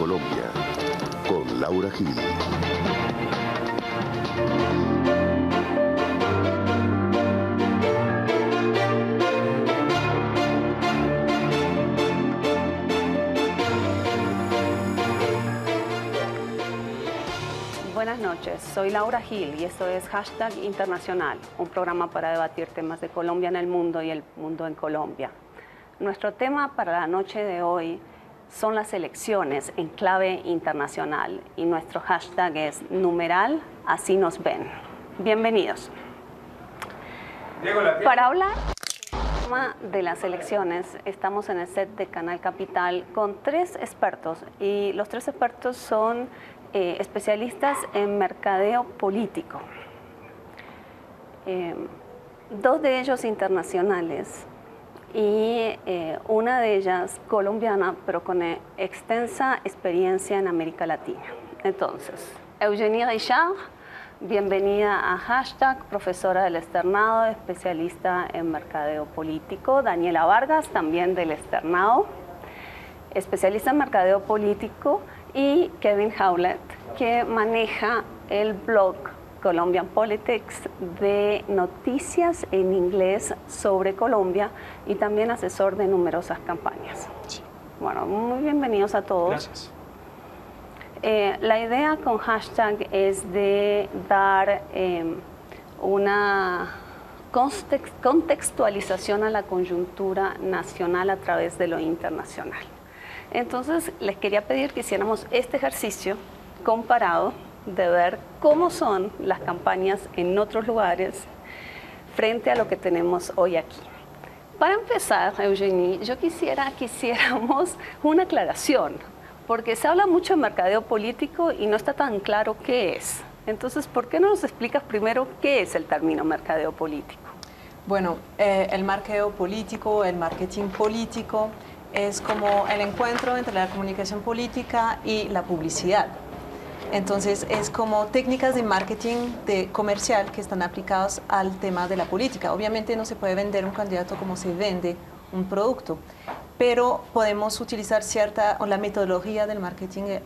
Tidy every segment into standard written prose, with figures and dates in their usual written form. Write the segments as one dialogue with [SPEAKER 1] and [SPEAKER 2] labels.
[SPEAKER 1] Colombia, con Laura Gil.
[SPEAKER 2] Buenas noches, soy Laura Gil y esto es Hashtag Internacional, un programa para debatir temas de Colombia en el mundo y el mundo en Colombia. Nuestro tema para la noche de hoy son las elecciones en clave internacional y nuestro hashtag es numeral así nos ven. Bienvenidos. Para hablar de las elecciones, estamos en el set de Canal Capital con tres expertos y los tres expertos son especialistas en mercadeo político. Dos de ellos internacionales y una de ellas colombiana, pero con extensa experiencia en América Latina. Entonces, Eugenie Richard, bienvenida a Hashtag, profesora del Externado, especialista en mercadeo político. Daniela Vargas, también del Externado, especialista en mercadeo político. Y Kevin Howlett, que maneja el blog Colombian Politics de noticias en inglés sobre Colombia y también asesor de numerosas campañas. Sí. Bueno, muy bienvenidos a todos.
[SPEAKER 3] Gracias.
[SPEAKER 2] La idea con Hashtag es de dar una contextualización a la coyuntura nacional a través de lo internacional. Entonces, les quería pedir que hiciéramos este ejercicio comparado de ver cómo son las campañas en otros lugares frente a lo que tenemos hoy aquí. Para empezar, Eugenie, yo quisiera que hiciéramos una aclaración, porque se habla mucho de mercadeo político y no está tan claro qué es. Entonces, ¿por qué no nos explicas primero qué es el término mercadeo político?
[SPEAKER 4] Bueno, el mercadeo político, el marketing político, es como el encuentro entre la comunicación política y la publicidad. Entonces, es como técnicas de marketing comercial que están aplicadas al tema de la política. Obviamente no se puede vender un candidato como se vende un producto, pero podemos utilizar la metodología del marketing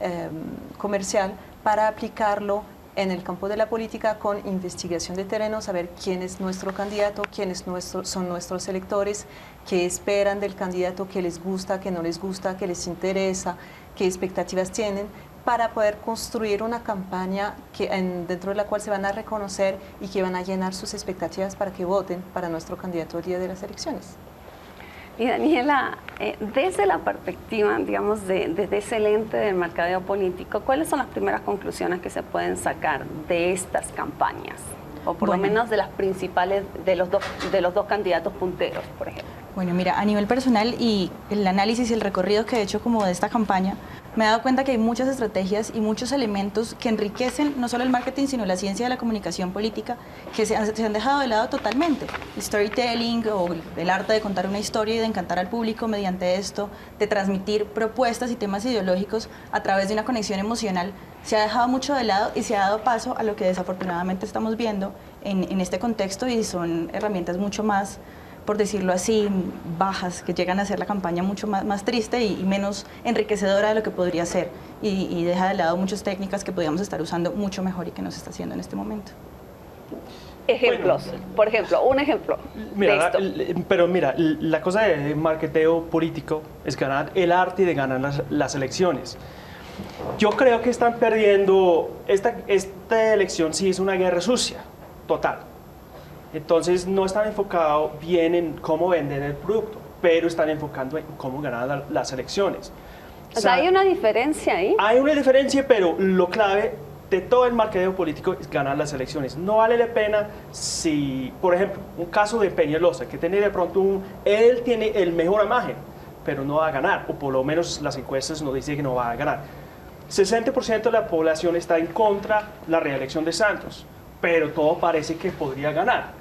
[SPEAKER 4] comercial para aplicarlo en el campo de la política con investigación de terreno, saber quién es nuestro candidato, quiénes son nuestros electores, qué esperan del candidato, qué les gusta, qué no les gusta, qué les interesa, qué expectativas tienen, para poder construir una campaña dentro de la cual se van a reconocer y que van a llenar sus expectativas para que voten para nuestro candidato el día de las elecciones.
[SPEAKER 2] Y Daniela, desde la perspectiva, digamos, desde ese lente del mercadeo político, ¿cuáles son las primeras conclusiones que se pueden sacar de estas campañas? O por lo menos de las principales, de los dos candidatos punteros, por ejemplo.
[SPEAKER 5] Bueno, mira, a nivel personal y el análisis y el recorrido que he hecho como de esta campaña, me he dado cuenta que hay muchas estrategias y muchos elementos que enriquecen no solo el marketing, sino la ciencia de la comunicación política, que se han dejado de lado totalmente. El storytelling o el arte de contar una historia y de encantar al público mediante esto, de transmitir propuestas y temas ideológicos a través de una conexión emocional, se ha dejado mucho de lado y se ha dado paso a lo que desafortunadamente estamos viendo en este contexto, y son herramientas mucho más, por decirlo así, bajas, que llegan a hacer la campaña mucho más triste y menos enriquecedora de lo que podría ser, y deja de lado muchas técnicas que podríamos estar usando mucho mejor y que no se está haciendo en este momento.
[SPEAKER 2] Ejemplos, bueno, por ejemplo, un ejemplo
[SPEAKER 3] mira,
[SPEAKER 2] de esto.
[SPEAKER 3] Pero mira, la cosa de marketeo político es ganar el arte de ganar las elecciones. Yo creo que están perdiendo, esta elección sí es una guerra sucia, total. Entonces no están enfocados bien en cómo vender el producto, pero están enfocando en cómo ganar las elecciones.
[SPEAKER 2] O sea, ¿hay una diferencia ahí?
[SPEAKER 3] Hay una diferencia, pero lo clave de todo el mercadeo político es ganar las elecciones. No vale la pena si, por ejemplo, un caso de Peñalosa, que tiene de pronto él tiene el mejor imagen, pero no va a ganar, o por lo menos las encuestas nos dicen que no va a ganar. 60% de la población está en contra de la reelección de Santos, pero todo parece que podría ganar.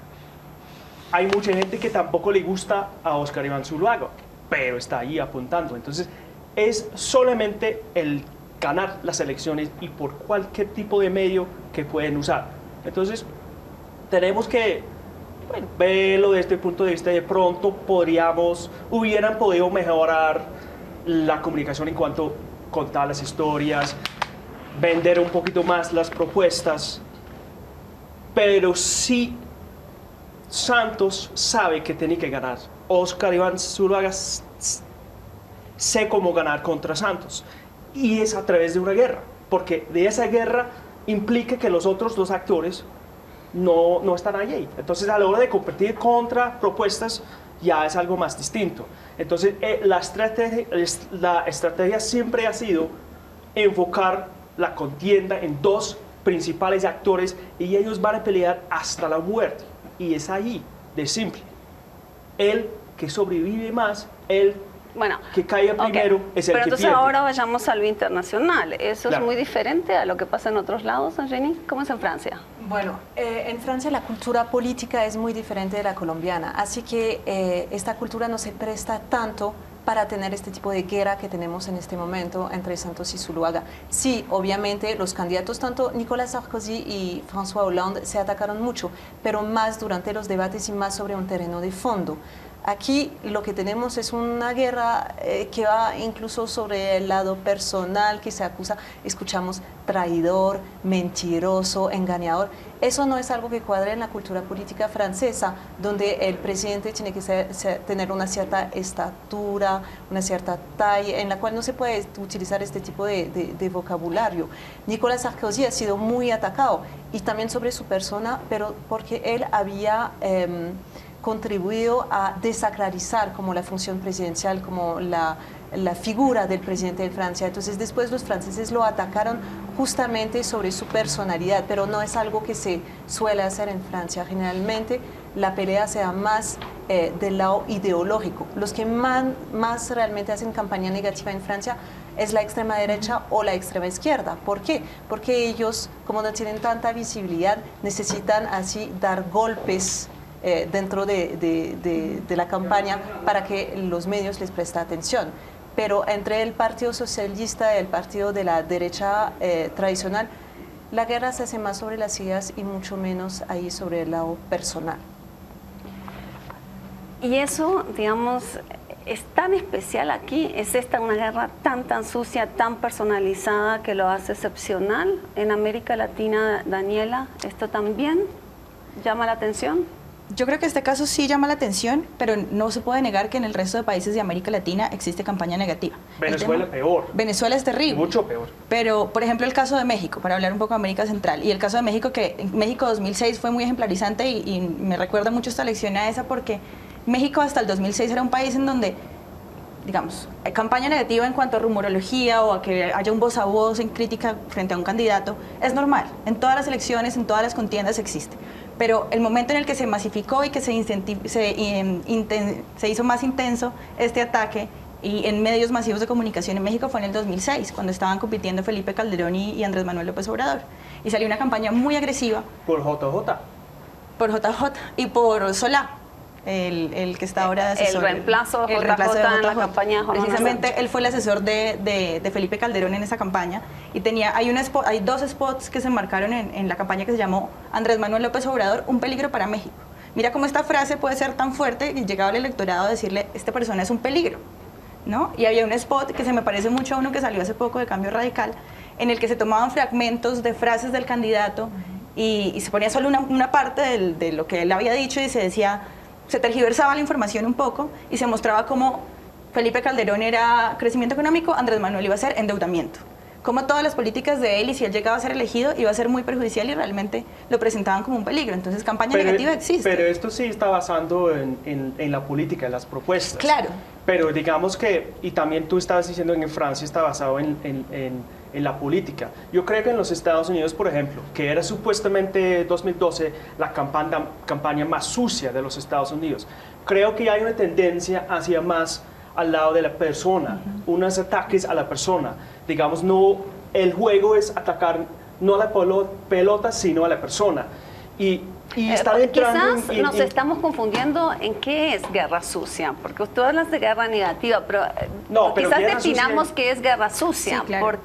[SPEAKER 3] Hay mucha gente que tampoco le gusta a Óscar Iván Zuluaga, pero está ahí apuntando. Entonces, es solamente el ganar las elecciones y por cualquier tipo de medio que pueden usar. Entonces, tenemos que verlo desde el punto de vista de pronto hubieran podido mejorar la comunicación en cuanto contar las historias, vender un poquito más las propuestas, pero sí Santos sabe que tiene que ganar. Oscar Iván Zuluaga sé cómo ganar contra Santos, y es a través de una guerra, porque de esa guerra implica que los otros dos actores no están allí. Entonces, a la hora de competir contra propuestas, ya es algo más distinto. Entonces, la estrategia siempre ha sido enfocar la contienda en dos principales actores y ellos van a pelear hasta la muerte. Y es ahí, de simple. El que sobrevive más, el que caiga primero, es el
[SPEAKER 2] Pero
[SPEAKER 3] que
[SPEAKER 2] entonces
[SPEAKER 3] pierde.
[SPEAKER 2] ahora vayamos a lo internacional. ¿Eso
[SPEAKER 3] Claro.
[SPEAKER 2] es muy diferente a lo que pasa en otros lados, Jenny? ¿Cómo es en Francia?
[SPEAKER 4] Bueno, en Francia la cultura política es muy diferente de la colombiana, así que esta cultura no se presta tanto para tener este tipo de guerra que tenemos en este momento entre Santos y Zuluaga. Sí, obviamente los candidatos, tanto Nicolas Sarkozy y François Hollande, se atacaron mucho, pero más durante los debates y más sobre un terreno de fondo. Aquí lo que tenemos es una guerra que va incluso sobre el lado personal, que se acusa, escuchamos traidor, mentiroso, engañador. Eso no es algo que cuadre en la cultura política francesa, donde el presidente tiene que tener una cierta estatura, una cierta talla, en la cual no se puede utilizar este tipo de vocabulario. Nicolas Sarkozy ha sido muy atacado, y también sobre su persona, pero porque él había contribuido a desacralizar como la función presidencial, como la figura del presidente de Francia. Entonces después los franceses lo atacaron justamente sobre su personalidad, pero no es algo que se suele hacer en Francia. Generalmente la pelea se da más del lado ideológico. Los que más realmente hacen campaña negativa en Francia es la extrema derecha o la extrema izquierda. ¿Por qué? Porque ellos, como no tienen tanta visibilidad, necesitan así dar golpes dentro de la campaña para que los medios les presten atención. Pero entre el Partido Socialista y el partido de la derecha tradicional, la guerra se hace más sobre las ideas y mucho menos ahí sobre el lado personal.
[SPEAKER 2] Y eso, digamos, es tan especial aquí, es esta una guerra tan sucia, tan personalizada, que lo hace excepcional en América Latina. Daniela, ¿esto también llama la atención?
[SPEAKER 5] Yo creo que este caso sí llama la atención, pero no se puede negar que en el resto de países de América Latina existe campaña negativa.
[SPEAKER 3] Venezuela peor.
[SPEAKER 5] Venezuela es terrible.
[SPEAKER 3] Mucho peor.
[SPEAKER 5] Pero, por ejemplo, el caso de México, para hablar un poco de América Central, y el caso de México, que en México 2006 fue muy ejemplarizante y me recuerda mucho esta lección a esa, porque México hasta el 2006 era un país en donde, digamos, campaña negativa en cuanto a rumorología o a que haya un voz a voz en crítica frente a un candidato, es normal. En todas las elecciones, en todas las contiendas existe. Pero el momento en el que se masificó y que se hizo más intenso este ataque y en medios masivos de comunicación en México fue en el 2006, cuando estaban compitiendo Felipe Calderón y Andrés Manuel López Obrador. Y salió una campaña muy agresiva.
[SPEAKER 3] Por JJ.
[SPEAKER 5] Por JJ y por Solá, el que está ahora de asesor.
[SPEAKER 2] El reemplazo de JJ en la campaña de Juan Manuel
[SPEAKER 5] Precisamente
[SPEAKER 2] Santos.
[SPEAKER 5] él fue el asesor de Felipe Calderón en esa campaña, y hay dos spots que se marcaron en la campaña que se llamó Andrés Manuel López Obrador, un peligro para México. Mira cómo esta frase puede ser tan fuerte y llegaba al electorado a decirle, esta persona es un peligro, ¿no? Y había un spot que se me parece mucho a uno que salió hace poco de Cambio Radical, en el que se tomaban fragmentos de frases del candidato y se ponía solo una parte de lo que él había dicho, y se decía, se tergiversaba la información un poco y se mostraba como Felipe Calderón era crecimiento económico, Andrés Manuel iba a ser endeudamiento. Como todas las políticas de él, y si él llegaba a ser elegido, iba a ser muy perjudicial, y realmente lo presentaban como un peligro. Entonces, campaña negativa existe.
[SPEAKER 3] Pero esto sí está basando en la política, en las propuestas.
[SPEAKER 5] Claro.
[SPEAKER 3] Pero digamos que, y también tú estabas diciendo que en Francia está basado en la política. Yo creo que en los Estados Unidos, por ejemplo, que era supuestamente 2012 la campaña más sucia de los Estados Unidos, creo que hay una tendencia hacia más al lado de la persona, unos ataques a la persona. Digamos, no, el juego es atacar no a la pelota, sino a la persona. Y está entrando
[SPEAKER 2] quizás nos estamos confundiendo en qué es guerra sucia, porque tú hablas de guerra negativa, pero,
[SPEAKER 3] pero
[SPEAKER 2] quizás
[SPEAKER 3] guerra
[SPEAKER 2] definamos
[SPEAKER 3] sucia...
[SPEAKER 2] qué es guerra sucia,
[SPEAKER 5] Sí, claro.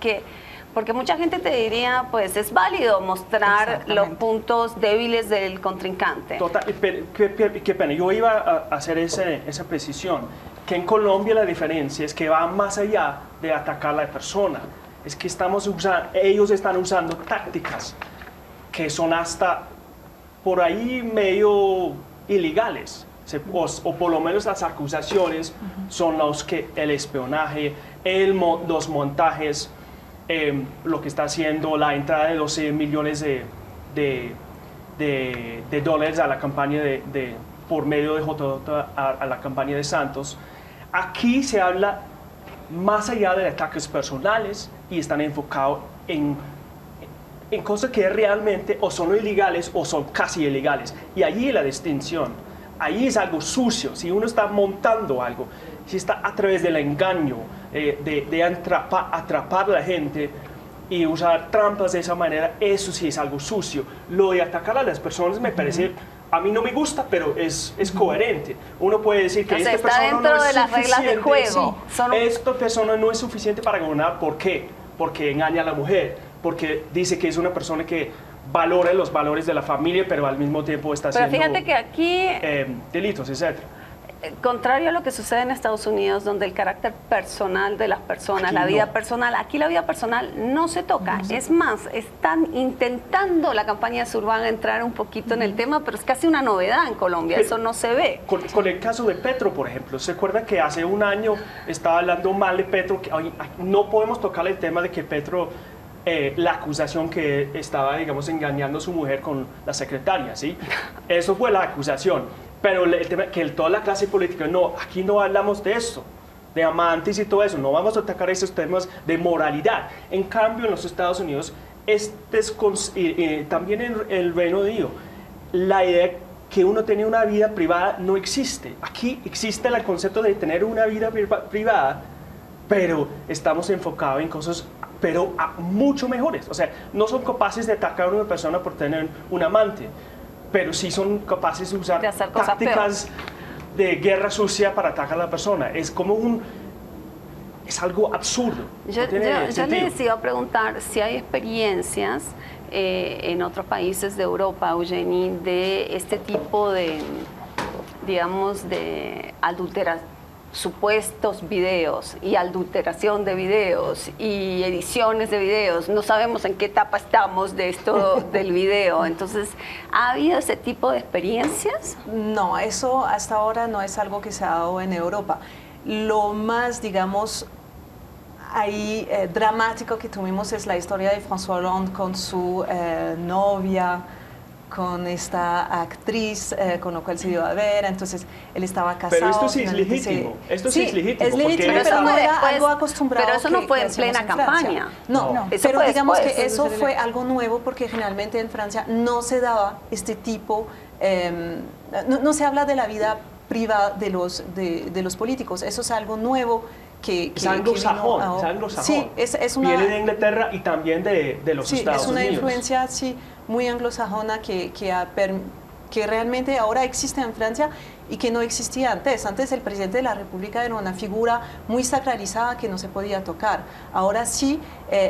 [SPEAKER 2] porque mucha gente te diría, pues es válido mostrar los puntos débiles del contrincante.
[SPEAKER 3] Total, qué pena, yo iba a hacer esa precisión, que en Colombia la diferencia es que va más allá de atacar a la persona, es que ellos están usando tácticas que son hasta por ahí medio ilegales, o por lo menos las acusaciones son el espionaje, los montajes, lo que está haciendo la entrada de 12 millones de dólares a la campaña por medio de JJ a la campaña de Santos. Aquí se habla más allá de ataques personales y están enfocados en cosas que realmente o son ilegales o son casi ilegales. Y allí la distinción, ahí es algo sucio. Si uno está montando algo, si está a través del engaño, de atrapar a la gente y usar trampas de esa manera, eso sí es algo sucio. Lo de atacar a las personas me parece, a mí no me gusta, pero es coherente. Uno puede decir que esta persona no es
[SPEAKER 2] dentro de las reglas del juego.
[SPEAKER 3] Esta persona no es suficiente para gobernar. ¿Por qué? Porque engaña a la mujer, porque dice que es una persona que valora los valores de la familia, pero al mismo tiempo está haciendo
[SPEAKER 2] fíjate que aquí,
[SPEAKER 3] delitos, etc.
[SPEAKER 2] Contrario a lo que sucede en Estados Unidos, donde el carácter personal de las personas, aquí la vida personal, aquí la vida personal no se toca. Es más, están intentando la campaña de Zurban entrar un poquito en el tema, pero es casi una novedad en Colombia, eso no se ve.
[SPEAKER 3] Con el caso de Petro, por ejemplo, ¿se acuerda que hace un año estaba hablando mal de Petro? Que no podemos tocar el tema de que Petro, la acusación que estaba, digamos, engañando a su mujer con la secretaria, ¿sí? Eso fue la acusación. Pero el tema que toda la clase política, no, aquí no hablamos de eso, de amantes y todo eso, no vamos a atacar esos temas de moralidad. En cambio, en los Estados Unidos, también en el Reino Unido, la idea que uno tiene una vida privada no existe. Aquí existe el concepto de tener una vida privada, pero estamos enfocados en cosas mucho mejores. O sea, no son capaces de atacar a una persona por tener un amante, pero sí son capaces de usar tácticas de guerra sucia para atacar a la persona. Es como es algo absurdo.
[SPEAKER 2] Yo les iba a preguntar si hay experiencias en otros países de Europa, Eugenie, de este tipo de, digamos, de supuestos videos y adulteración de videos y ediciones de videos. No sabemos en qué etapa estamos de esto del video. Entonces, ¿ha habido ese tipo de experiencias?
[SPEAKER 4] No, eso hasta ahora no es algo que se ha dado en Europa. Lo más, digamos, dramático que tuvimos es la historia de François Hollande con su novia, con esta actriz con la cual se dio a ver, entonces él estaba casado.
[SPEAKER 3] Pero esto sí es legítimo,
[SPEAKER 4] es legítimo, pero eso no era algo acostumbrado.
[SPEAKER 2] Pero eso no fue en plena campaña.
[SPEAKER 4] No, pero digamos que eso fue algo nuevo porque generalmente en Francia no se daba este tipo, no se habla de la vida privada de los políticos, eso es algo nuevo.
[SPEAKER 3] Es anglosajón.
[SPEAKER 4] Sí, es una...
[SPEAKER 3] Viene de Inglaterra y también de los Estados Unidos.
[SPEAKER 4] Es una influencia, muy anglosajona que realmente ahora existe en Francia y que no existía antes. Antes el presidente de la República era una figura muy sacralizada que no se podía tocar. Ahora sí,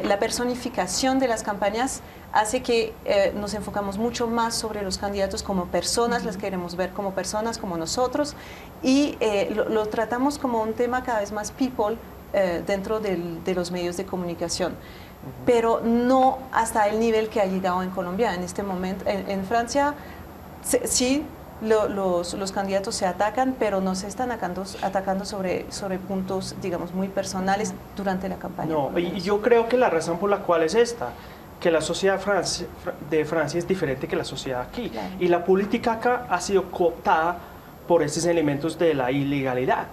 [SPEAKER 4] la personificación de las campañas hace que nos enfocamos mucho más sobre los candidatos como personas, las queremos ver como personas, como nosotros, y lo tratamos como un tema cada vez más people dentro de los medios de comunicación. Pero no hasta el nivel que ha llegado en Colombia. En este momento, en Francia, sí, los candidatos se atacan, pero no se están atacando sobre puntos, digamos, muy personales durante la campaña.
[SPEAKER 3] No, y yo creo que la razón por la cual es esta, que la sociedad de Francia es diferente que la sociedad aquí. Claro. Y la política acá ha sido cooptada por esos elementos de la ilegalidad.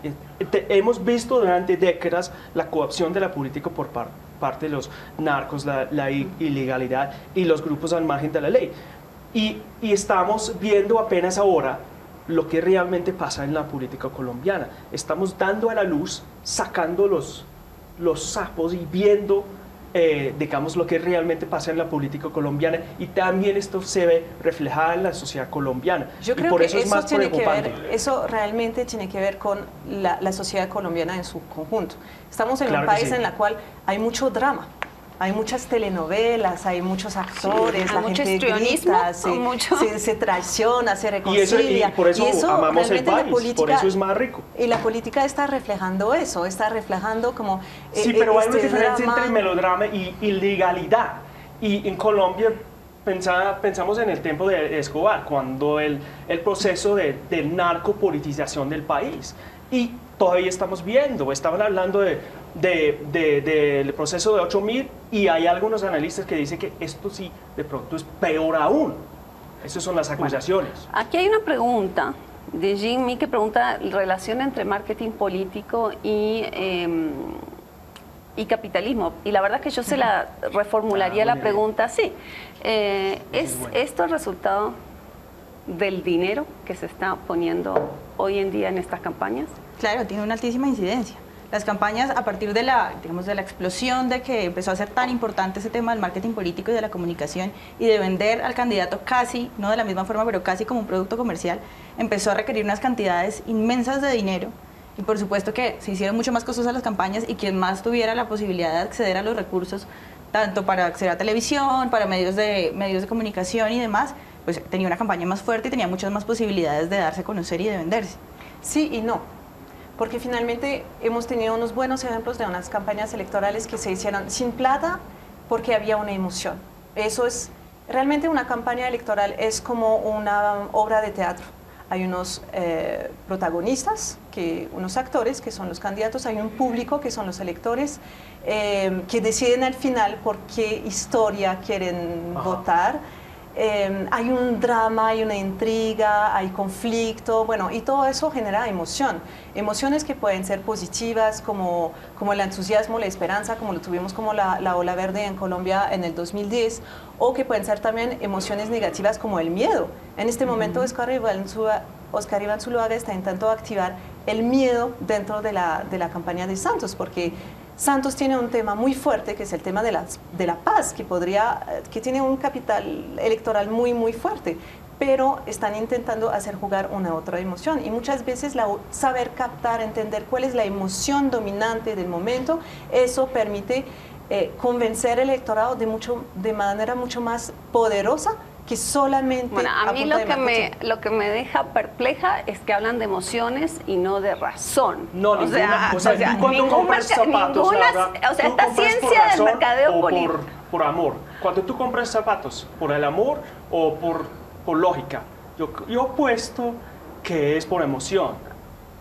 [SPEAKER 3] Hemos visto durante décadas la coopción de la política por parte de los narcos, la ilegalidad y los grupos al margen de la ley. Y estamos viendo apenas ahora lo que realmente pasa en la política colombiana. Estamos dando a la luz, sacando los sapos y viendo, digamos, lo que realmente pasa en la política colombiana, y también esto se ve reflejado en la sociedad colombiana.
[SPEAKER 4] Yo creo que eso realmente tiene que ver con la sociedad colombiana en su conjunto. Estamos en un país en el cual hay mucho drama. Hay muchas telenovelas, hay muchos actores,
[SPEAKER 2] hay
[SPEAKER 4] la
[SPEAKER 2] mucho
[SPEAKER 4] gente
[SPEAKER 2] histrionismo,
[SPEAKER 4] grita, se traiciona, se
[SPEAKER 3] Y
[SPEAKER 4] reconcilia.
[SPEAKER 3] por eso amamos el
[SPEAKER 4] realmente
[SPEAKER 3] país, por eso es más rico.
[SPEAKER 4] Y la política está reflejando eso, está reflejando como
[SPEAKER 3] Sí, pero hay una
[SPEAKER 4] este
[SPEAKER 3] diferencia
[SPEAKER 4] drama.
[SPEAKER 3] entre melodrama y ilegalidad. Y en Colombia pensamos en el tiempo de Escobar, cuando el proceso de narcopolitización del país. Y todavía estamos viendo, estaban hablando del proceso de 8.000 y hay algunos analistas que dicen que esto sí, de pronto es peor aún. Esas son las acusaciones.
[SPEAKER 2] Aquí hay una pregunta de Jimmy que pregunta relación entre marketing político y capitalismo. Y la verdad que yo se la reformularía la pregunta así. ¿Es esto el resultado del dinero que se está poniendo hoy en día en estas campañas?
[SPEAKER 5] Claro, tiene una altísima incidencia. Las campañas, a partir de la explosión de que empezó a ser tan importante ese tema del marketing político y de la comunicación y de vender al candidato casi, no de la misma forma, pero casi como un producto comercial, empezó a requerir unas cantidades inmensas de dinero. Y por supuesto que se hicieron mucho más costosas las campañas y quien más tuviera la posibilidad de acceder a los recursos, tanto para acceder a televisión, para medios de comunicación y demás, pues tenía una campaña más fuerte y tenía muchas más posibilidades de darse a conocer y de venderse.
[SPEAKER 4] Sí y no, porque finalmente hemos tenido unos buenos ejemplos de unas campañas electorales que se hicieron sin plata porque había una emoción. Eso es, realmente una campaña electoral es como una obra de teatro. Hay unos protagonistas, unos actores que son los candidatos, hay un público que son los electores, que deciden al final por qué historia quieren votar. Hay un drama, hay una intriga, hay conflicto, bueno, y todo eso genera emoción. Emociones que pueden ser positivas, como el entusiasmo, la esperanza, como lo tuvimos como la ola verde en Colombia en el 2010, o que pueden ser también emociones negativas como el miedo. En este momento Oscar Iván Zuluaga está intentando activar el miedo dentro de la campaña de Santos, porque Santos tiene un tema muy fuerte, que es el tema de la paz, que tiene un capital electoral muy, muy fuerte, pero están intentando hacer jugar una otra emoción. Y muchas veces saber captar, entender cuál es la emoción dominante del momento, eso permite convencer al electorado de manera mucho más poderosa que solamente...
[SPEAKER 2] Bueno, a mí lo que me deja perpleja es que hablan de emociones y no de razón.
[SPEAKER 3] No,
[SPEAKER 2] o sea,
[SPEAKER 3] tú cuando compras zapatos, Laura,
[SPEAKER 2] o sea,
[SPEAKER 3] ¿tú
[SPEAKER 2] esta
[SPEAKER 3] compras
[SPEAKER 2] ciencia
[SPEAKER 3] por razón
[SPEAKER 2] del mercadeo
[SPEAKER 3] o
[SPEAKER 2] político.
[SPEAKER 3] por amor? Cuando tú compras zapatos, ¿por el amor o por lógica? Yo apuesto que es por emoción.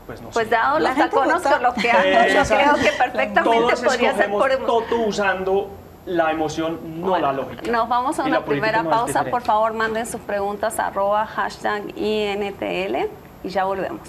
[SPEAKER 3] Pues no sé.
[SPEAKER 2] Pues dado los tacones con los que ando, yo creo que perfectamente podría ser por emoción.
[SPEAKER 3] Todo usando la emoción, no la lógica.
[SPEAKER 2] Nos vamos a
[SPEAKER 3] Y
[SPEAKER 2] una
[SPEAKER 3] la política
[SPEAKER 2] primera
[SPEAKER 3] no es
[SPEAKER 2] pausa.
[SPEAKER 3] diferente.
[SPEAKER 2] Por favor, manden sus preguntas @INTL y ya volvemos.